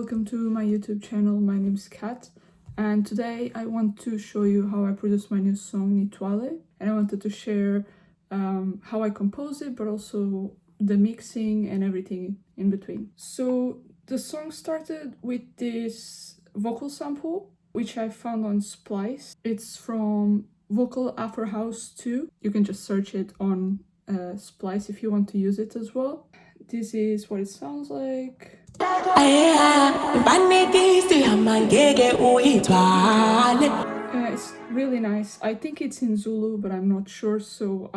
welcome to my YouTube channel. My name is Kat, and today I want to show you how I produced my new song Ngithwale, and I wanted to share how I compose it, but also the mixing and everything in between. So the song started with this vocal sample, which I found on Splice. It's from Vocal Afro House 2. You can just search it on Splice if you want to use it as well. This is what it sounds like. It's really nice. I think it's in Zulu, but I'm not sure. So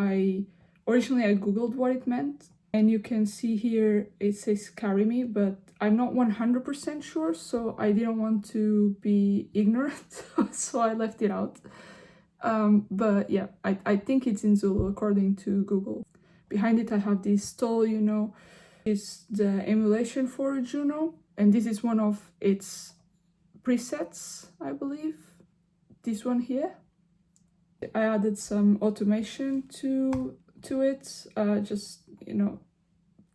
originally I googled what it meant, and you can see here it says "carry me," but I'm not 100% sure, so I didn't want to be ignorant, so I left it out. But yeah, I think it's in Zulu according to Google. Behind it I have this stole, it's the emulation for Juno, and this is one of its presets, I believe. This one here. I added some automation to it, just,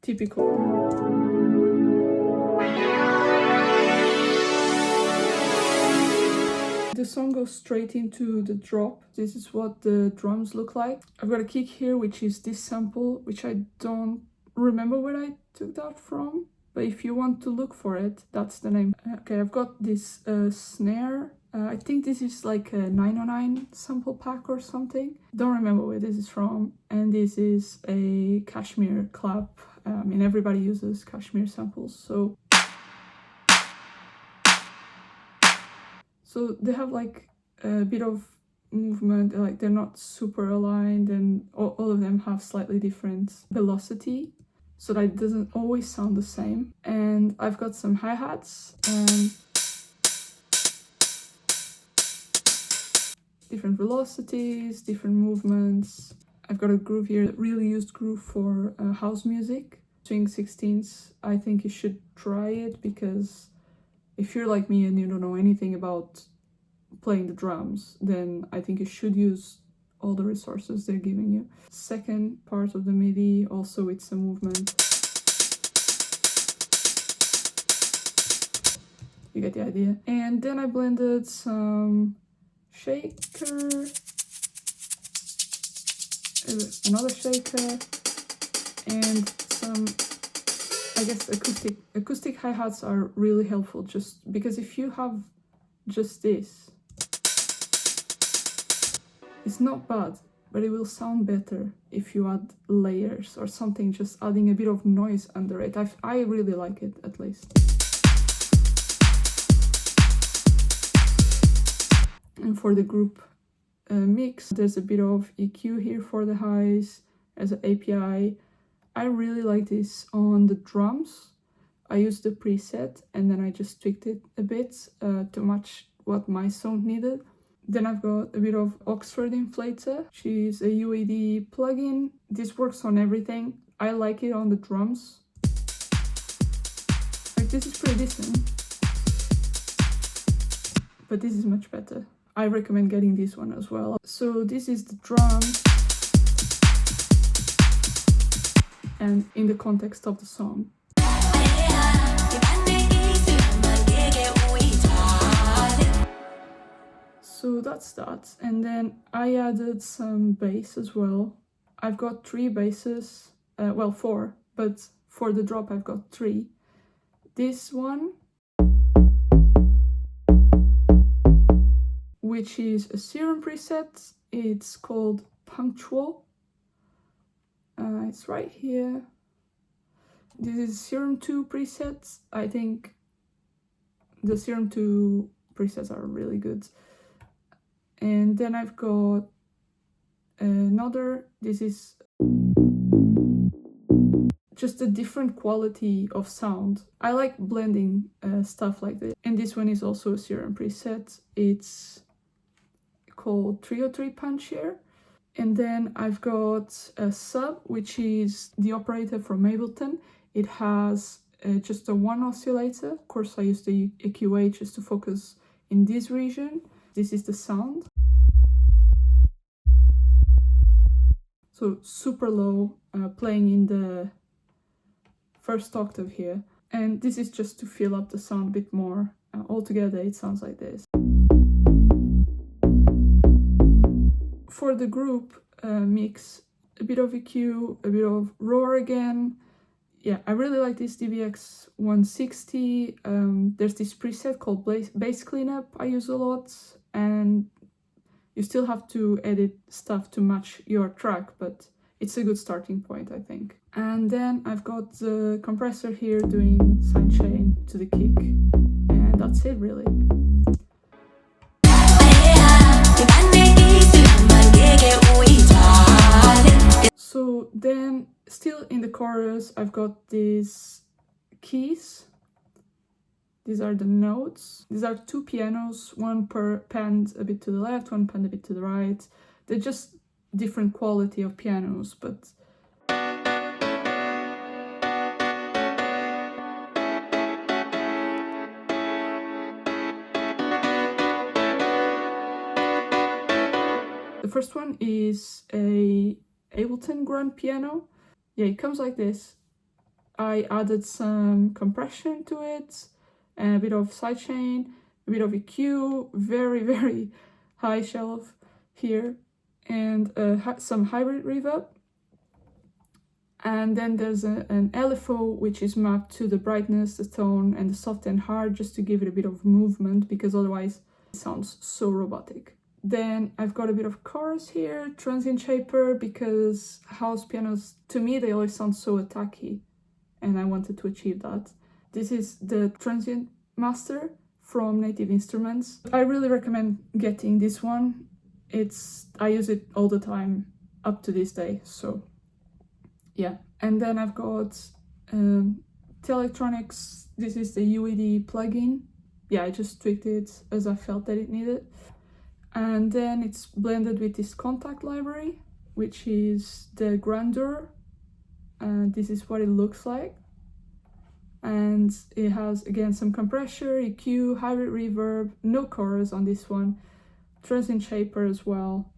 typical. The song goes straight into the drop. This is what the drums look like. I've got a kick here, which is this sample, which I don't remember where I took that from, but if you want to look for it, that's the name. Okay, I've got this snare. I think this is like a 909 sample pack or something. Don't remember where this is from. And this is a Kashmir clap. I mean, everybody uses Kashmir samples, so they have like a bit of movement, like they're not super aligned, and all of them have slightly different velocity, so that it doesn't always sound the same. And I've got some hi-hats and different velocities, different movements. I've got a groove here, really used groove for house music. Swing 16ths, I think you should try it, because if you're like me and you don't know anything about playing the drums, then I think you should use all the resources they're giving you. Second part of the MIDI, also with some movement. You get the idea. And then I blended some shaker, another shaker, and some, I guess, acoustic hi-hats are really helpful, just because if you have just this, it's not bad, but it will sound better if you add layers or something, just adding a bit of noise under it. I really like it, at least. And for the group mix, there's a bit of EQ here for the highs as an API. I really like this on the drums. I used the preset and then I just tweaked it a bit to match what my song needed. Then I've got a bit of Oxford Inflator, which is a UAD plugin. This works on everything. I like it on the drums. Like, this is pretty decent, but this is much better. I recommend getting this one as well. So this is the drum, and in the context of the song. So that's that. And then I added some bass as well. I've got 3 basses, well 4, but for the drop I've got 3. This one, which is a Serum preset, it's called Punctual. It's right here. This is Serum 2 presets. I think the Serum 2 presets are really good. And then I've got another, this is just a different quality of sound. I like blending stuff like this. And this one is also a Serum preset. It's called 303 Punchier. And then I've got a sub, which is the operator from Ableton. It has just a 1 oscillator. Of course, I use the EQA just to focus in this region. This is the sound. So super low, playing in the first octave here. And this is just to fill up the sound a bit more. Altogether it sounds like this. For the group mix, a bit of EQ, a bit of roar again. Yeah, I really like this DVX 160. There's this preset called bass cleanup I use a lot, and you still have to edit stuff to match your track, but it's a good starting point, I think. And then I've got the compressor here doing sidechain to the kick, and that's it really. So then, still in the chorus, I've got these keys. These are the notes. These are two pianos, one panned a bit to the left, one panned a bit to the right. They're just different quality of pianos, but the first one is a Ableton grand piano. Yeah, it comes like this. I added some compression to it, and a bit of sidechain, a bit of EQ, very, very high shelf here, and some hybrid reverb. And then there's an LFO, which is mapped to the brightness, the tone, and the soft and hard, just to give it a bit of movement, because otherwise it sounds so robotic. Then I've got a bit of chorus here, transient shaper, because house pianos, to me, they always sound so attacky, and I wanted to achieve that. This is the transient master from Native Instruments. I really recommend getting this one. I use it all the time up to this day, so yeah. And then I've got Thelastofcat. This is the UED plugin. Yeah, I just tweaked it as I felt that it needed. And then it's blended with this contact library, which is the grandeur. And this is what it looks like. And it has, again, some compression, EQ, hybrid reverb, no chorus on this one, transient shaper as well,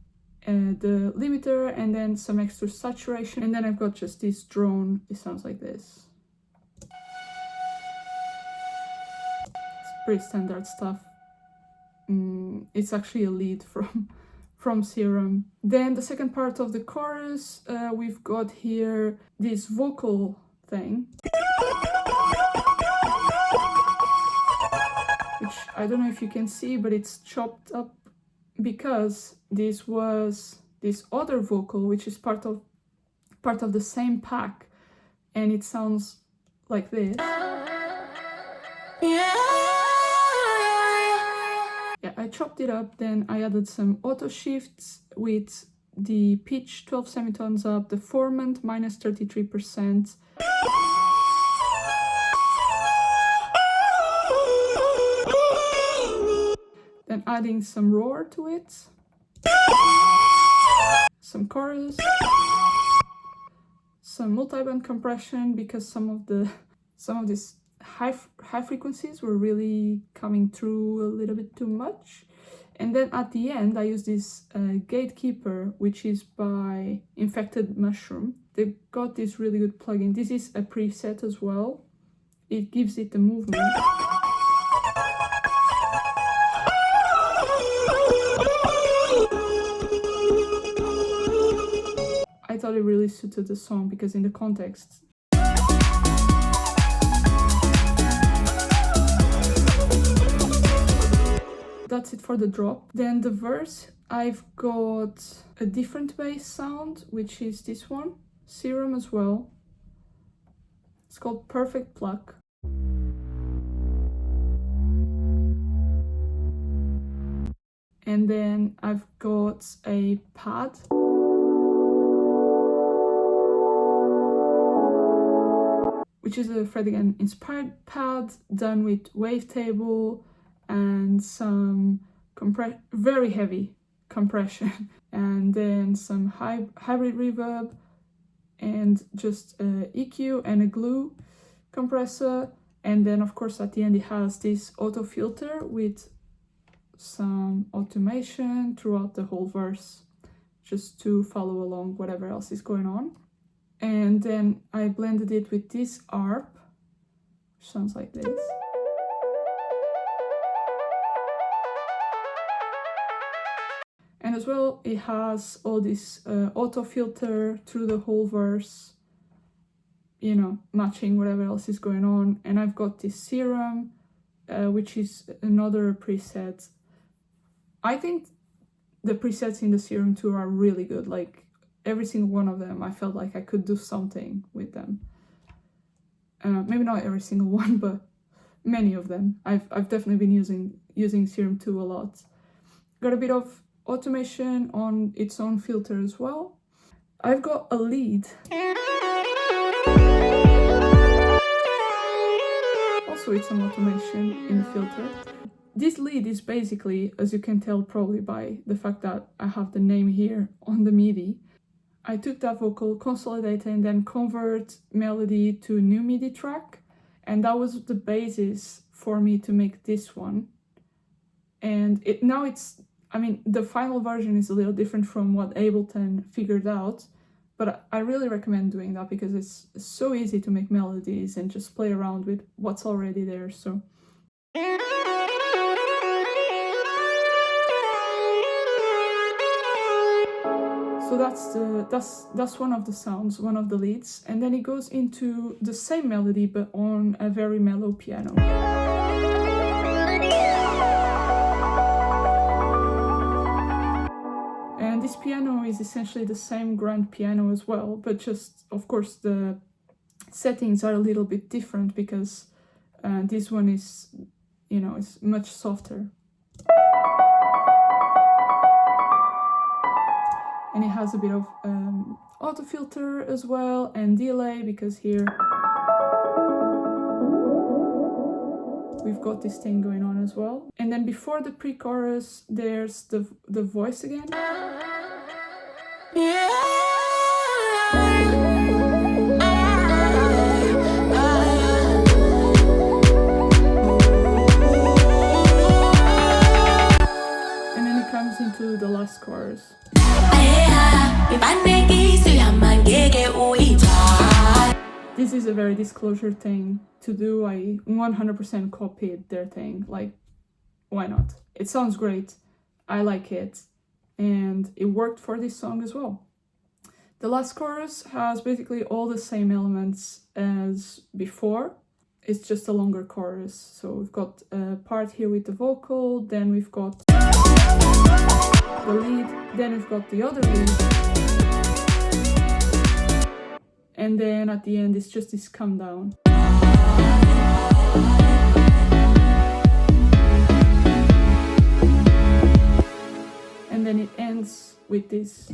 and the limiter, and then some extra saturation. And then I've got just this drone. It sounds like this. It's pretty standard stuff. It's actually a lead from Serum. Then the second part of the chorus, we've got here this vocal thing, which I don't know if you can see, but it's chopped up because this was this other vocal, which is part of the same pack, and it sounds like this. Yeah, I chopped it up, then I added some auto shifts with the pitch 12 semitones up, the formant minus 33%. Then adding some roar to it, some chorus, some multiband compression, because some of these high frequencies were really coming through a little bit too much. And then at the end, I use this Gatekeeper, which is by Infected Mushroom. They've got this really good plugin. This is a preset as well. It gives it the movement. I thought it really suited the song because in the context. That's it for the drop. Then the verse, I've got a different bass sound, which is this one, Serum as well. It's called Perfect Pluck. And then I've got a pad. Which is a Fred again inspired pad done with wavetable and some very heavy compression, and then some hybrid reverb and just EQ and a glue compressor. And then of course at the end it has this auto filter with some automation throughout the whole verse, just to follow along whatever else is going on. And then I blended it with this ARP, which sounds like this. And as well, it has all this auto filter through the whole verse, you know, matching whatever else is going on. And I've got this serum, which is another preset. I think the presets in the Serum 2 are really good. Like every single one of them, I felt like I could do something with them. Maybe not every single one, but many of them. I've definitely been using Serum 2 a lot. Got a bit of automation on its own filter as well. I've got a lead. Also with some automation in the filter. This lead is basically, as you can tell probably by the fact that I have the name here on the MIDI, I took that vocal, consolidated, and then convert melody to a new MIDI track. And that was the basis for me to make this one. And now it's, I mean, the final version is a little different from what Ableton figured out, but I really recommend doing that because it's so easy to make melodies and just play around with what's already there. So that's one of the sounds, one of the leads, and then it goes into the same melody but on a very mellow piano. And this piano is essentially the same grand piano as well, but just, of course, the settings are a little bit different because this one is, you know, is much softer. And it has a bit of auto filter as well and delay, because here we've got this thing going on as well. And then before the pre-chorus, there's the voice again. And then it comes into the last chorus. This is a very Disclosure thing to do. I 100% copied their thing. Like, why not? It sounds great. I like it. And it worked for this song as well. The last chorus has basically all the same elements as before. It's just a longer chorus. So we've got a part here with the vocal, then we've got the lead, then we've got the other lead. And then at the end, it's just this come down. And then it ends with this.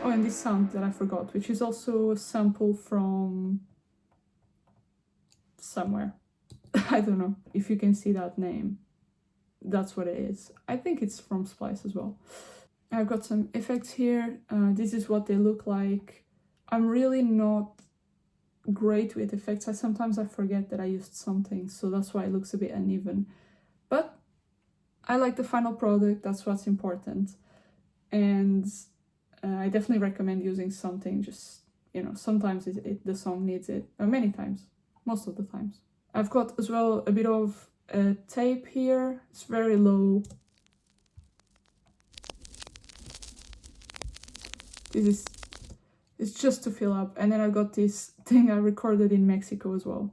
Oh, and this sound that I forgot, which is also a sample from somewhere. I don't know if you can see that name. That's what it is. I think it's from Splice as well. I've got some effects here. This is what they look like. I'm really not great with effects. Sometimes I forget that I used something, so that's why it looks a bit uneven. But I like the final product, that's what's important. And I definitely recommend using something, just, you know, sometimes the song needs it, many times, most of the times. I've got as well a bit of tape here. It's very low. It's just to fill up. And then I got this thing I recorded in Mexico as well.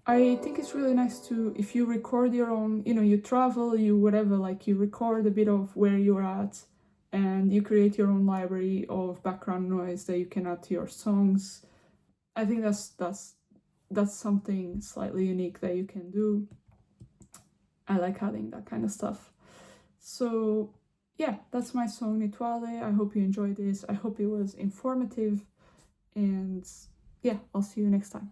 I think it's really nice to, if you record your own, you know, you travel, you whatever, like you record a bit of where you're at and you create your own library of background noise that you can add to your songs. I think that's something slightly unique that you can do. I like adding that kind of stuff. So yeah, that's my song Ngithwale. I hope you enjoyed this. I hope it was informative. And yeah, I'll see you next time.